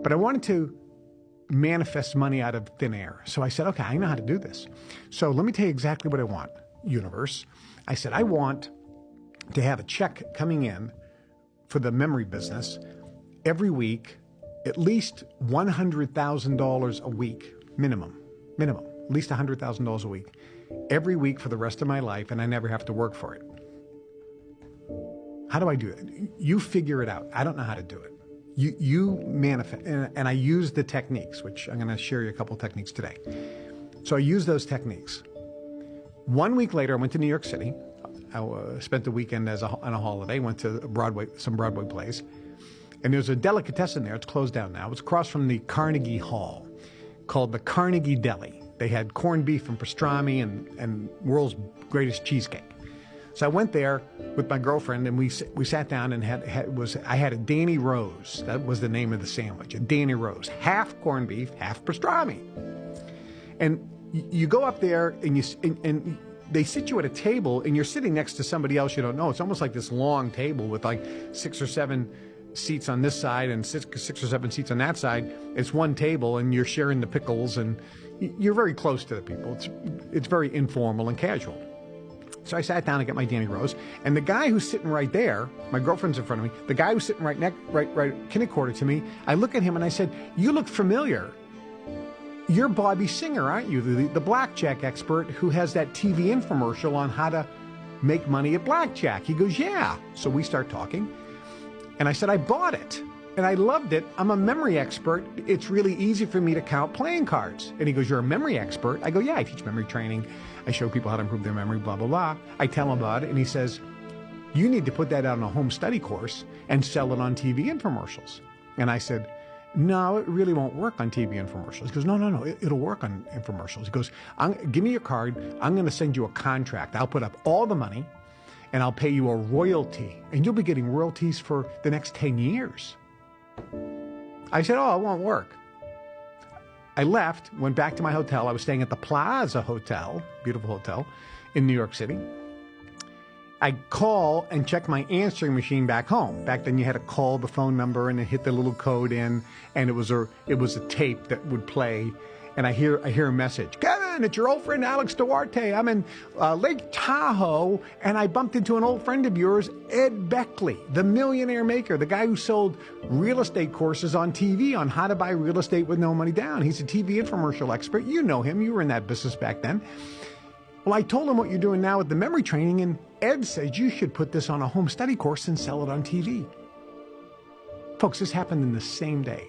But I wanted to manifest money out of thin air. So I said, okay, I know how to do this. So let me tell you exactly what I want, universe. I said, I want to have a check coming in for the memory business every week, at least $100,000 a week, minimum, at least $100,000 a week, every week for the rest of my life, and I never have to work for it. How do I do it? You figure it out. I don't know how to do it. You manifest, and I use the techniques, which I'm going to share you a couple of techniques today. So I use those techniques. 1 week later, I went to New York City. I spent the weekend on a holiday, went to some Broadway plays. And there's a delicatessen there. It's closed down now. It's across from the Carnegie Hall, called the Carnegie Deli. They had corned beef and pastrami and world's greatest cheesecake. So I went there with my girlfriend, and we sat down and I had a Danny Rose. That was the name of the sandwich, a Danny Rose, half corned beef, half pastrami. And you go up there and they sit you at a table, and you're sitting next to somebody else you don't know. It's almost like this long table with like 6 or 7 seats on this side and six or 7 seats on that side. It's one table, and you're sharing the pickles, and you're very close to the people. It's very informal and casual. So I sat down to get my Danny Rose, and the guy who's sitting right there, my girlfriend's in front of me, the guy who's sitting right kitty-corner to me, I look at him and I said, "You look familiar. You're Bobby Singer, aren't you? The blackjack expert who has that TV infomercial on how to make money at blackjack." He goes, "Yeah." So we start talking, and I said, "I bought it, and I loved it. I'm a memory expert. It's really easy for me to count playing cards." And he goes, "You're a memory expert?" I go, "Yeah, I teach memory training. I show people how to improve their memory, blah, blah, blah." I tell him about it, and he says, "You need to put that out on a home study course and sell it on TV infomercials." And I said, "No, it really won't work on TV infomercials." He goes, No, it'll work on infomercials." He goes, "Give me your card. I'm going to send you a contract. I'll put up all the money, and I'll pay you a royalty, and you'll be getting royalties for the next 10 years. I said, "Oh, it won't work." I left, went back to my hotel. I was staying at the Plaza Hotel, beautiful hotel, in New York City. I call and check my answering machine back home. Back then you had to call the phone number and then hit the little code in, and it was a tape that would play. And I hear a message. "Kevin, it's your old friend Alex Duarte. I'm in Lake Tahoe, and I bumped into an old friend of yours, Ed Beckley, the millionaire maker, the guy who sold real estate courses on TV on how to buy real estate with no money down. He's a TV infomercial expert. You know him. You were in that business back then." Well, I told him what you're doing now with the memory training, and Ed says you should put this on a home study course and sell it on TV. Folks, this happened in the same day.